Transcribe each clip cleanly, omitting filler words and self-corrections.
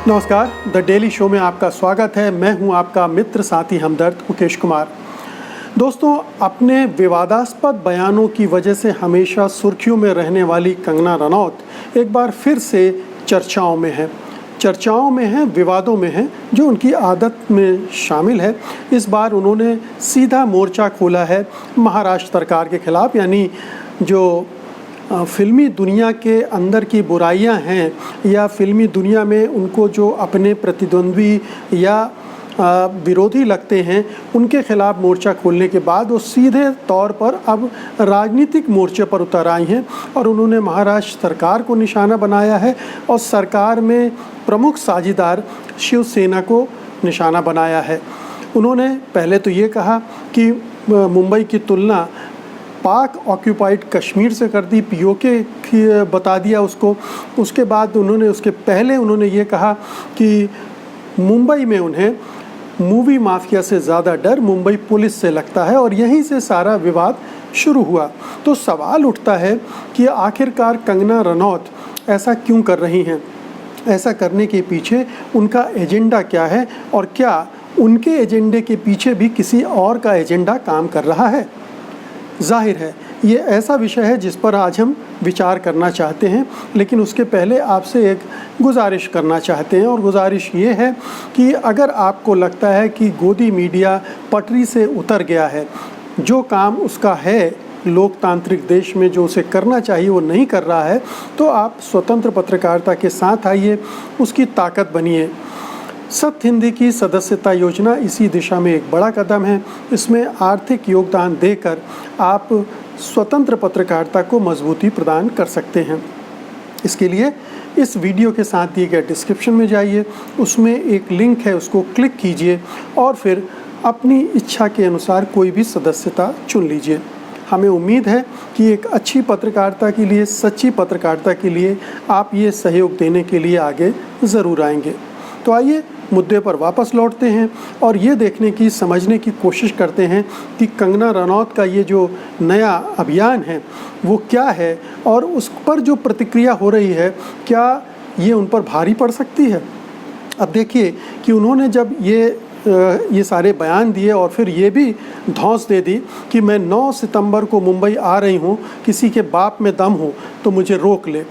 नमस्कार, the daily show में आपका स्वागत है। मैं हूं आपका मित्र साथी हमदर्द मुकेश कुमार। दोस्तों, अपने विवादास्पद बयानों की वजह से हमेशा सुर्खियों में रहने वाली कंगना रनौत एक बार फिर से चर्चाओं में है, विवादों में है, जो उनकी आदत में शामिल है। इस बार उन्होंने सीधा मोर्चा खोला है महाराष्ट्र सरकार के खिलाफ, यानी जो फिल्मी दुनिया के अंदर की बुराइयां हैं या फिल्मी दुनिया में उनको जो अपने प्रतिद्वंद्वी या विरोधी लगते हैं, उनके खिलाफ मोर्चा खोलने के बाद वो सीधे तौर पर अब राजनीतिक मोर्चे पर उतर आई हैं और उन्होंने महाराष्ट्र सरकार को निशाना बनाया है और सरकार में प्रमुख साझीदार शिवसेना को निशाना बनाया है। उन्होंने पहले तो ये कहा कि मुंबई की तुलना पाक ऑक्यूपाइड कश्मीर से कर दी, पीओके बता दिया उसको। उसके बाद उसके पहले उन्होंने ये कहा कि मुंबई में उन्हें मूवी माफिया से ज़्यादा डर मुंबई पुलिस से लगता है और यहीं से सारा विवाद शुरू हुआ। तो सवाल उठता है कि आखिरकार कंगना रनौत ऐसा क्यों कर रही हैं? ऐसा करने के पीछे उनका एजेंडा क्या है और क्या उनके एजेंडे के पीछे भी किसी और का एजेंडा काम कर रहा है? जाहिर है ये ऐसा विषय है जिस पर आज हम विचार करना चाहते हैं, लेकिन उसके पहले आपसे एक गुजारिश करना चाहते हैं और गुजारिश ये है कि अगर आपको लगता है कि गोदी मीडिया पटरी से उतर गया है, जो काम उसका है लोकतांत्रिक देश में जो उसे करना चाहिए वो नहीं कर रहा है, तो आप स्वतंत्र पत्रकारिता के साथ आइए, उसकी ताकत बनिए। सत्य हिंदी की सदस्यता योजना इसी दिशा में एक बड़ा कदम है। इसमें आर्थिक योगदान देकर आप स्वतंत्र पत्रकारिता को मजबूती प्रदान कर सकते हैं। इसके लिए इस वीडियो के साथ दिए गए डिस्क्रिप्शन में जाइए, उसमें एक लिंक है, उसको क्लिक कीजिए और फिर अपनी इच्छा के अनुसार कोई भी सदस्यता चुन लीजिए। हमें उम्मीद है कि एक अच्छी पत्रकारिता के लिए, सच्ची पत्रकारिता के लिए आप ये सहयोग देने के लिए आगे ज़रूर आएंगे। तो आइए मुद्दे पर वापस लौटते हैं और ये देखने की, समझने की कोशिश करते हैं कि कंगना रनौत का ये जो नया अभियान है वो क्या है और उस पर जो प्रतिक्रिया हो रही है, क्या ये उन पर भारी पड़ सकती है? अब देखिए कि उन्होंने जब ये सारे बयान दिए और फिर ये भी धौंस दे दी कि मैं 9 सितंबर को मुंबई आ रही हूँ, किसी के बाप में दम हो तो मुझे रोक ले।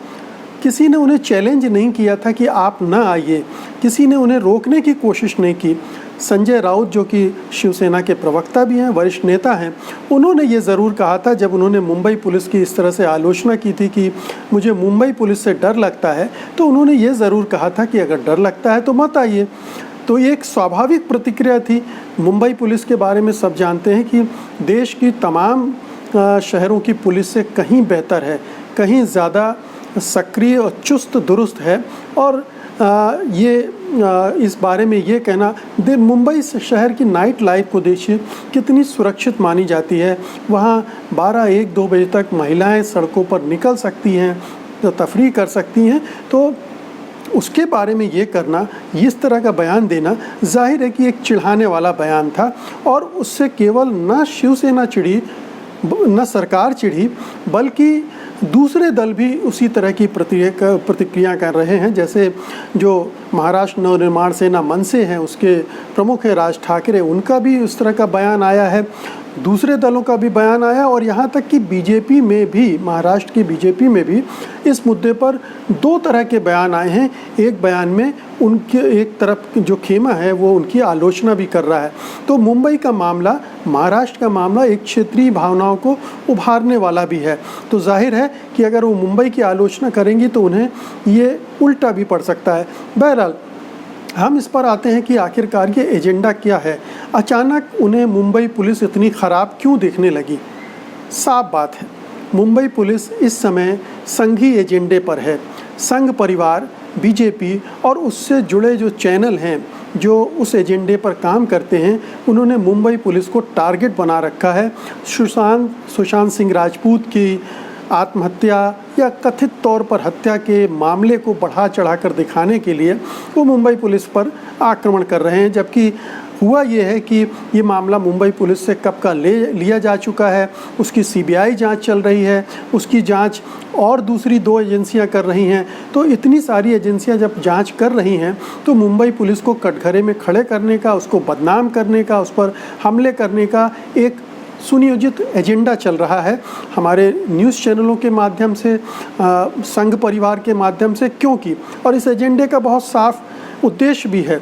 किसी ने उन्हें चैलेंज नहीं किया था कि आप ना आइए, किसी ने उन्हें रोकने की कोशिश नहीं की। संजय राउत, जो कि शिवसेना के प्रवक्ता भी हैं, वरिष्ठ नेता हैं, उन्होंने ये ज़रूर कहा था जब उन्होंने मुंबई पुलिस की इस तरह से आलोचना की थी कि मुझे मुंबई पुलिस से डर लगता है, तो उन्होंने ये ज़रूर कहा था कि अगर डर लगता है तो मत आइए। तो ये एक स्वाभाविक प्रतिक्रिया थी। मुंबई पुलिस के बारे में सब जानते हैं कि देश की तमाम शहरों की पुलिस से कहीं बेहतर है, कहीं ज़्यादा सक्रिय और चुस्त दुरुस्त है। और इस बारे में ये कहना, मुंबई शहर की नाइट लाइफ को देखिए कितनी सुरक्षित मानी जाती है। वहाँ 12-1-2 बजे तक महिलाएं सड़कों पर निकल सकती हैं, तो तफरीह कर सकती हैं। तो उसके बारे में ये करना, इस तरह का बयान देना, जाहिर है कि एक चिढ़ाने वाला बयान था और उससे केवल न शिवसेना चिढ़ी, न सरकार चिढ़ी, बल्कि दूसरे दल भी उसी तरह की प्रतिक्रिया कर रहे हैं। जैसे जो महाराष्ट्र नवनिर्माण सेना मनसे हैं, उसके प्रमुख हैं राज ठाकरे, उनका भी उस तरह का बयान आया है, दूसरे दलों का भी बयान आया और यहाँ तक कि बीजेपी में भी, महाराष्ट्र की बीजेपी में भी इस मुद्दे पर 2 तरह के बयान आए हैं। एक बयान में उनके एक तरफ जो खेमा है वो उनकी आलोचना भी कर रहा है। तो मुंबई का मामला, महाराष्ट्र का मामला एक क्षेत्रीय भावनाओं को उभारने वाला भी है। तो जाहिर है कि अगर वो मुंबई की आलोचना करेंगी तो उन्हें ये उल्टा भी पड़ सकता है। बहरहाल, हम इस पर आते हैं कि आखिरकार ये एजेंडा क्या है। अचानक उन्हें मुंबई पुलिस इतनी ख़राब क्यों दिखने लगी? साफ बात है, मुंबई पुलिस इस समय संघी एजेंडे पर है। संघ परिवार, बीजेपी और उससे जुड़े जो चैनल हैं जो उस एजेंडे पर काम करते हैं, उन्होंने मुंबई पुलिस को टारगेट बना रखा है। सुशांत सिंह राजपूत की आत्महत्या या कथित तौर पर हत्या के मामले को बढ़ा चढ़ाकर दिखाने के लिए वो मुंबई पुलिस पर आक्रमण कर रहे हैं, जबकि हुआ ये है कि ये मामला मुंबई पुलिस से कब का लिया जा चुका है, उसकी सीबीआई जांच चल रही है, उसकी जांच और दूसरी 2 एजेंसियां कर रही हैं। तो इतनी सारी एजेंसियां जब जांच कर रही हैं तो मुंबई पुलिस को कटघरे में खड़े करने का, उसको बदनाम करने का, उस पर हमले करने का एक सुनियोजित एजेंडा चल रहा है हमारे न्यूज़ चैनलों के माध्यम से, संघ परिवार के माध्यम से। क्योंकि और इस एजेंडे का बहुत साफ उद्देश्य भी है।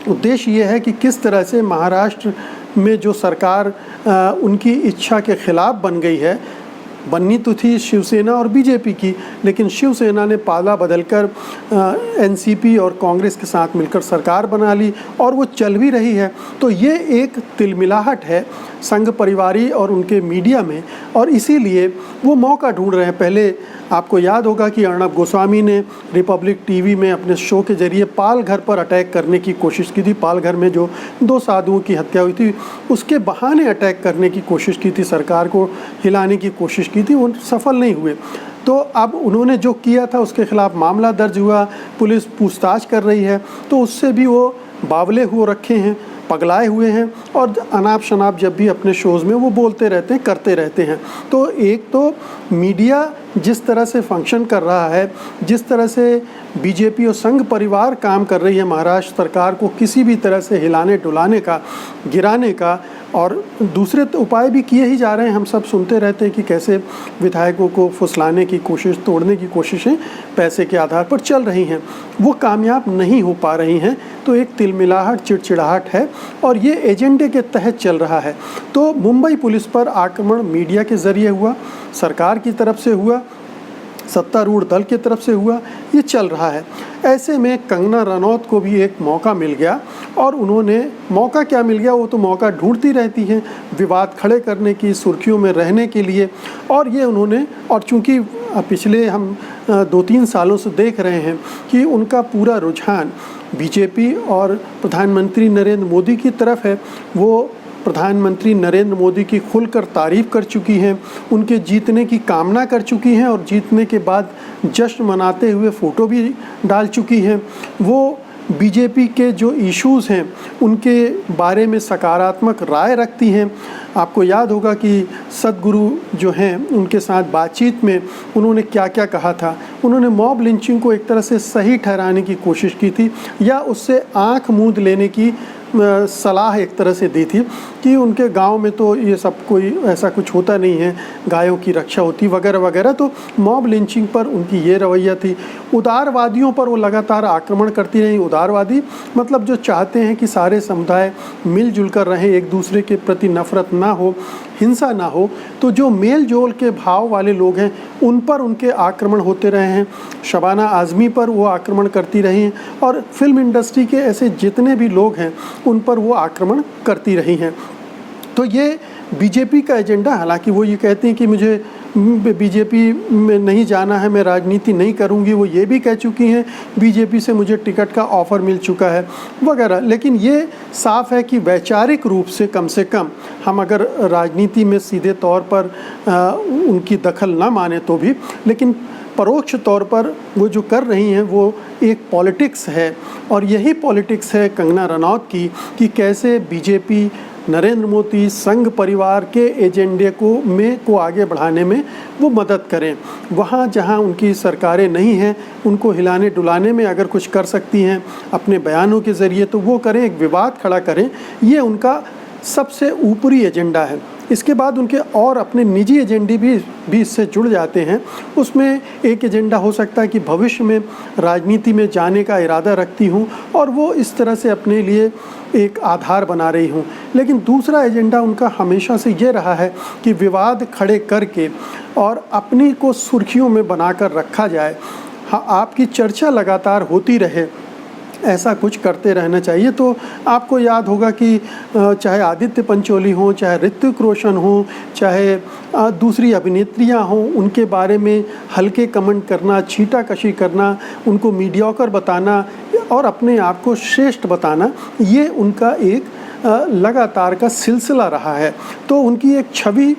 उद्देश्य ये है कि किस तरह से महाराष्ट्र में जो सरकार उनकी इच्छा के खिलाफ बन गई है, बननी तो थी शिवसेना और बीजेपी की, लेकिन शिवसेना ने पाला बदलकर एनसीपी और कांग्रेस के साथ मिलकर सरकार बना ली और वो चल भी रही है। तो ये एक तिलमिलाहट है संघ परिवारी और उनके मीडिया में, और इसीलिए वो मौका ढूंढ रहे हैं। पहले आपको याद होगा कि अर्णब गोस्वामी ने रिपब्लिक टीवी में अपने शो के जरिए पाल घर पर अटैक करने की कोशिश की थी। पाल घर में जो 2 साधुओं की हत्या हुई थी उसके बहाने अटैक करने की कोशिश की थी, सरकार को हिलाने की कोशिश की थी, वो सफल नहीं हुए। तो अब उन्होंने जो किया था उसके खिलाफ मामला दर्ज हुआ, पुलिस पूछताछ कर रही है, तो उससे भी वो बावले हो रखे हैं, पगलाए हुए हैं, और अनाप शनाप जब भी अपने शोज़ में वो बोलते रहते हैं, करते रहते हैं। तो एक तो मीडिया जिस तरह से फंक्शन कर रहा है, जिस तरह से बीजेपी और संघ परिवार काम कर रही है महाराष्ट्र सरकार को किसी भी तरह से हिलाने डुलाने का, गिराने का, और दूसरे उपाय भी किए ही जा रहे हैं। हम सब सुनते रहते हैं कि कैसे विधायकों को फुसलाने की कोशिश, तोड़ने की कोशिशें पैसे के आधार पर चल रही हैं, वो कामयाब नहीं हो पा रही हैं। तो एक तिलमिलाहट, चिड़चिड़ाहट है और ये एजेंडे के तहत चल रहा है। तो मुंबई पुलिस पर आक्रमण मीडिया के ज़रिए हुआ, सरकार की तरफ से हुआ, सत्तारूढ़ दल की तरफ से हुआ, ये चल रहा है। ऐसे में कंगना रनौत को भी एक मौका मिल गया, और उन्होंने मौका क्या मिल गया, वो तो मौका ढूंढती रहती हैं विवाद खड़े करने की, सुर्खियों में रहने के लिए। और ये उन्होंने, और चूँकि पिछले हम 2-3 सालों से देख रहे हैं कि उनका पूरा रुझान बीजेपी और प्रधानमंत्री नरेंद्र मोदी की तरफ है, वो प्रधानमंत्री नरेंद्र मोदी की खुलकर तारीफ़ कर चुकी हैं, उनके जीतने की कामना कर चुकी हैं, और जीतने के बाद जश्न मनाते हुए फ़ोटो भी डाल चुकी हैं। वो बीजेपी के जो इश्यूज़ हैं उनके बारे में सकारात्मक राय रखती हैं। आपको याद होगा कि सद्गुरु जो हैं उनके साथ बातचीत में उन्होंने क्या क्या कहा था। उन्होंने मॉब लिंचिंग को एक तरह से सही ठहराने की कोशिश की थी, या उससे आँख मूंद लेने की सलाह एक तरह से दी थी कि उनके गांव में तो ये सब कोई ऐसा कुछ होता नहीं है, गायों की रक्षा होती वगैरह वगैरह। तो मॉब लिंचिंग पर उनकी ये रवैया थी। उदारवादियों पर वो लगातार आक्रमण करती रही। उदारवादी मतलब जो चाहते हैं कि सारे समुदाय मिलजुल कर रहें, एक दूसरे के प्रति नफरत ना हो, हिंसा ना हो। तो जो मेल जोल के भाव वाले लोग हैं उन पर उनके आक्रमण होते रहे हैं। शबाना आज़मी पर वो आक्रमण करती रही हैं, और फिल्म इंडस्ट्री के ऐसे जितने भी लोग हैं उन पर वो आक्रमण करती रही हैं। तो ये बीजेपी का एजेंडा, हालांकि वो ये कहती हैं कि मुझे बीजेपी में नहीं जाना है, मैं राजनीति नहीं करूंगी, वो ये भी कह चुकी हैं बीजेपी से मुझे टिकट का ऑफ़र मिल चुका है वगैरह। लेकिन ये साफ है कि वैचारिक रूप से कम हम अगर राजनीति में सीधे तौर पर उनकी दखल ना माने तो भी, लेकिन परोक्ष तौर पर वो जो कर रही हैं वो एक पॉलिटिक्स है। और यही पॉलिटिक्स है कंगना रनौत की, कि कैसे बीजेपी नरेंद्र मोदी संघ परिवार के एजेंडे को आगे बढ़ाने में वो मदद करें। वहाँ जहाँ उनकी सरकारें नहीं हैं उनको हिलाने डुलाने में अगर कुछ कर सकती हैं अपने बयानों के ज़रिए तो वो करें, एक विवाद खड़ा करें। ये उनका सबसे ऊपरी एजेंडा है। इसके बाद उनके और अपने निजी एजेंडे भी इससे जुड़ जाते हैं। उसमें एक एजेंडा हो सकता है कि भविष्य में राजनीति में जाने का इरादा रखती हूँ और वो इस तरह से अपने लिए एक आधार बना रही हूँ। लेकिन दूसरा एजेंडा उनका हमेशा से ये रहा है कि विवाद खड़े करके और अपनी को सुर्खियों में बनाकर रखा जाए। हाँ, आपकी चर्चा लगातार होती रहे, ऐसा कुछ करते रहना चाहिए। तो आपको याद होगा कि चाहे आदित्य पंचोली हों, चाहे ऋतिक रोशन हों, चाहे दूसरी अभिनेत्रियां हों, उनके बारे में हल्के कमेंट करना, छींटाकशी करना, उनको मीडियोकर बताना और अपने आप को श्रेष्ठ बताना, ये उनका एक लगातार का सिलसिला रहा है। तो उनकी एक छवि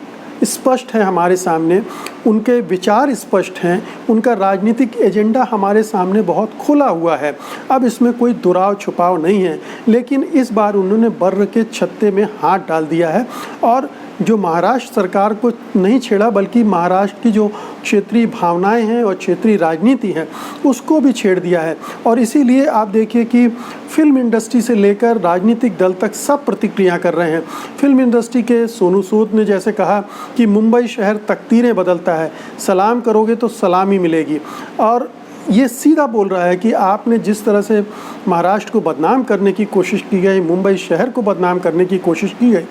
स्पष्ट है हमारे सामने, उनके विचार स्पष्ट हैं, उनका राजनीतिक एजेंडा हमारे सामने बहुत खुला हुआ है। अब इसमें कोई दुराव छुपाव नहीं है, लेकिन इस बार उन्होंने बर्र के छत्ते में हाथ डाल दिया है और जो महाराष्ट्र सरकार को नहीं छेड़ा, बल्कि महाराष्ट्र की जो क्षेत्रीय भावनाएं हैं और क्षेत्रीय राजनीति है उसको भी छेड़ दिया है। और इसीलिए आप देखिए कि फिल्म इंडस्ट्री से लेकर राजनीतिक दल तक सब प्रतिक्रिया कर रहे हैं। फिल्म इंडस्ट्री के सोनू सूद ने जैसे कहा कि मुंबई शहर तकदीरें बदलता है, सलाम करोगे तो सलामी मिलेगी। और ये सीधा बोल रहा है कि आपने जिस तरह से महाराष्ट्र को बदनाम करने की कोशिश की गई, मुंबई शहर को बदनाम करने की कोशिश की गई,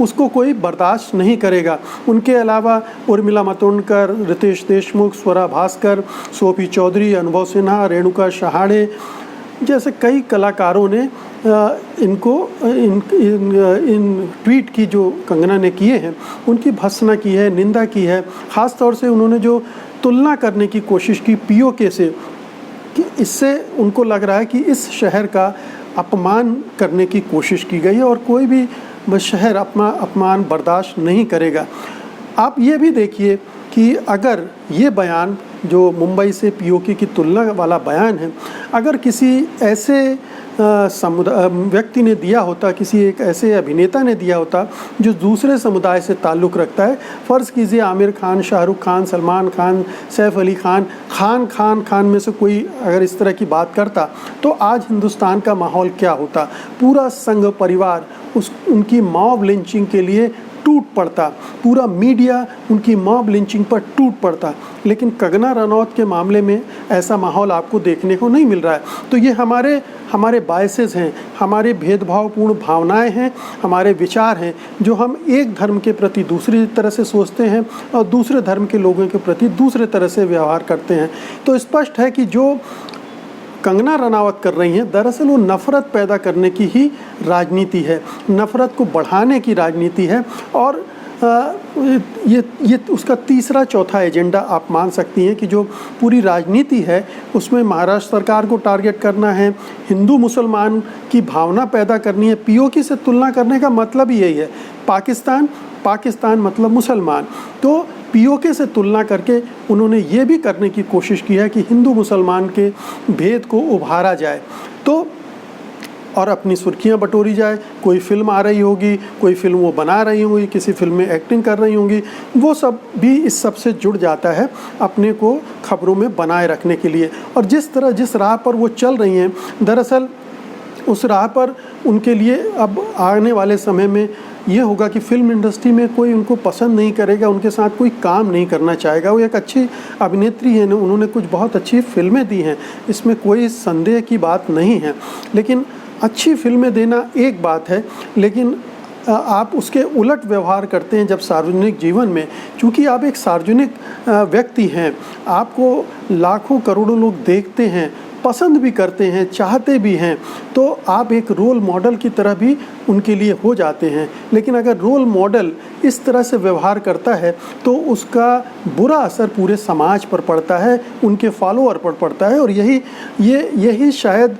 उसको कोई बर्दाश्त नहीं करेगा। उनके अलावा उर्मिला मातोंडकर, रितेश देशमुख, स्वरा भास्कर, सोफी चौधरी, अनुभव सिन्हा, रेणुका शहाणे जैसे कई कलाकारों ने इन ट्वीट की जो कंगना ने किए हैं उनकी भर्त्सना की है, निंदा की है। ख़ास तौर से उन्होंने जो तुलना करने की कोशिश की पीओके से, कि इससे उनको लग रहा है कि इस शहर का अपमान करने की कोशिश की गई है और कोई भी शहर अपना अपमान बर्दाश्त नहीं करेगा। आप ये भी देखिए कि अगर ये बयान जो मुंबई से पीओके की तुलना वाला बयान है, अगर किसी ऐसे व्यक्ति ने दिया होता, किसी एक ऐसे अभिनेता ने दिया होता जो दूसरे समुदाय से ताल्लुक़ रखता है, फ़र्ज़ कीजिए आमिर खान, शाहरुख खान, सलमान खान, सैफ अली खान में से कोई अगर इस तरह की बात करता तो आज हिंदुस्तान का माहौल क्या होता। पूरा संघ परिवार उनकी मॉब लिंचिंग के लिए टूट पड़ता, पूरा मीडिया उनकी मॉब लिंचिंग पर टूट पड़ता। लेकिन कंगना रनौत के मामले में ऐसा माहौल आपको देखने को नहीं मिल रहा है। तो ये हमारे बायसेस हैं, हमारे भेदभावपूर्ण भावनाएं हैं, हमारे विचार हैं जो हम एक धर्म के प्रति दूसरी तरह से सोचते हैं और दूसरे धर्म के लोगों के प्रति दूसरे तरह से व्यवहार करते हैं। तो स्पष्ट है कि जो कंगना रनावत कर रही हैं दरअसल वो नफ़रत पैदा करने की ही राजनीति है, नफ़रत को बढ़ाने की राजनीति है। और ये उसका तीसरा चौथा एजेंडा आप मान सकती हैं कि जो पूरी राजनीति है उसमें महाराष्ट्र सरकार को टारगेट करना है, हिंदू मुसलमान की भावना पैदा करनी है। पीओके से तुलना करने का मतलब ही यही है, पाकिस्तान मतलब मुसलमान। तो पीओके से तुलना करके उन्होंने ये भी करने की कोशिश की है कि हिंदू मुसलमान के भेद को उभारा जाए तो और अपनी सुर्खियां बटोरी जाए। कोई फिल्म आ रही होगी, कोई फिल्म वो बना रही होंगी, किसी फिल्म में एक्टिंग कर रही होंगी, वो सब भी इस सब से जुड़ जाता है अपने को खबरों में बनाए रखने के लिए। और जिस राह पर वो चल रही हैं दरअसल उस राह पर उनके लिए अब आने वाले समय में ये होगा कि फिल्म इंडस्ट्री में कोई उनको पसंद नहीं करेगा, उनके साथ कोई काम नहीं करना चाहेगा। वो एक अच्छी अभिनेत्री हैं, उन्होंने कुछ बहुत अच्छी फिल्में दी हैं, इसमें कोई संदेह की बात नहीं है। लेकिन अच्छी फिल्में देना एक बात है, लेकिन आप उसके उलट व्यवहार करते हैं जब सार्वजनिक जीवन में, क्योंकि आप एक सार्वजनिक व्यक्ति हैं, आपको लाखों करोड़ों लोग देखते हैं, पसंद भी करते हैं, चाहते भी हैं, तो आप एक रोल मॉडल की तरह भी उनके लिए हो जाते हैं। लेकिन अगर रोल मॉडल इस तरह से व्यवहार करता है तो उसका बुरा असर पूरे समाज पर पड़ता है, उनके फॉलोअर पर पड़ता है। और यही शायद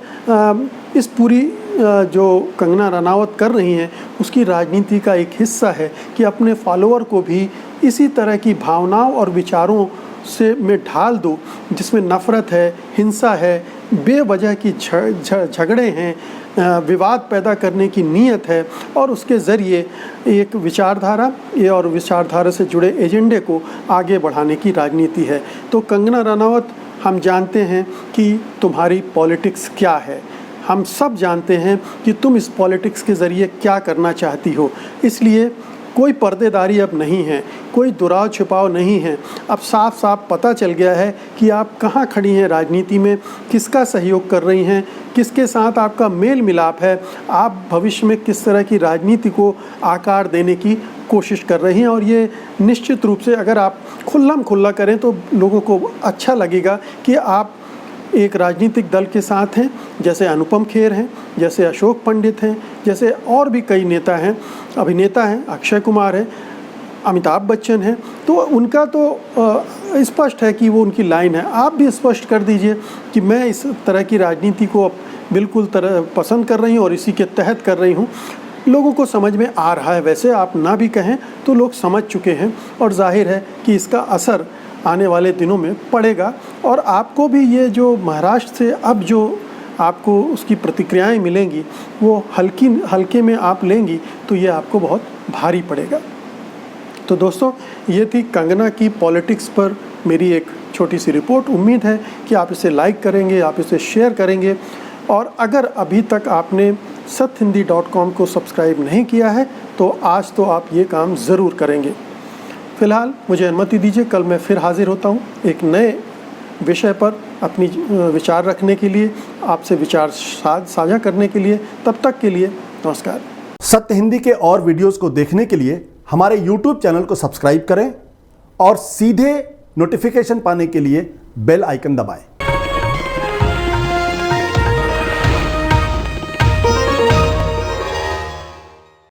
इस पूरी जो कंगना रनावत कर रही हैं उसकी राजनीति का एक हिस्सा है कि अपने फॉलोअर को भी इसी तरह की भावनाओं और विचारों से में ढाल दो जिसमें नफ़रत है, हिंसा है, बेवजह की झगड़े हैं, विवाद पैदा करने की नीयत है और उसके ज़रिए एक विचारधारा से जुड़े एजेंडे को आगे बढ़ाने की राजनीति है। तो कंगना रनावत, हम जानते हैं कि तुम्हारी पॉलिटिक्स क्या है, हम सब जानते हैं कि तुम इस पॉलिटिक्स के ज़रिए क्या करना चाहती हो। इसलिए कोई पर्देदारी अब नहीं है, कोई दुराव छिपाव नहीं है। अब साफ साफ पता चल गया है कि आप कहाँ खड़ी हैं राजनीति में, किसका सहयोग कर रही हैं, किसके साथ आपका मेल मिलाप है, आप भविष्य में किस तरह की राजनीति को आकार देने की कोशिश कर रही हैं। और ये निश्चित रूप से अगर आप खुल्लम खुल्ला करें तो लोगों को अच्छा लगेगा कि आप एक राजनीतिक दल के साथ हैं, जैसे अनुपम खेर हैं, जैसे अशोक पंडित हैं, जैसे और भी कई नेता हैं, अभिनेता हैं, अक्षय कुमार है, अमिताभ बच्चन हैं। तो उनका तो स्पष्ट है कि वो उनकी लाइन है। आप भी स्पष्ट कर दीजिए कि मैं इस तरह की राजनीति को बिल्कुल पसंद कर रही हूँ और इसी के तहत कर रही हूँ। लोगों को समझ में आ रहा है। वैसे आप ना भी कहें तो लोग समझ चुके हैं और जाहिर है कि इसका असर आने वाले दिनों में पड़ेगा। और आपको भी ये जो महाराष्ट्र से अब जो आपको उसकी प्रतिक्रियाएं मिलेंगी वो हल्के में आप लेंगी तो ये आपको बहुत भारी पड़ेगा। तो दोस्तों, ये थी कंगना की पॉलिटिक्स पर मेरी एक छोटी सी रिपोर्ट। उम्मीद है कि आप इसे लाइक करेंगे, आप इसे शेयर करेंगे, और अगर अभी तक आपने sathindi.com को सब्सक्राइब नहीं किया है तो आज तो आप ये काम ज़रूर करेंगे। फ़िलहाल मुझे अनुमति दीजिए, कल मैं फिर हाजिर होता हूँ एक नए विषय पर अपनी विचार रखने के लिए, आपसे विचार साझा करने के लिए। तब तक के लिए नमस्कार। सत्य हिंदी के और वीडियोस को देखने के लिए हमारे YouTube चैनल को सब्सक्राइब करें और सीधे नोटिफिकेशन पाने के लिए बेल आइकन दबाएं।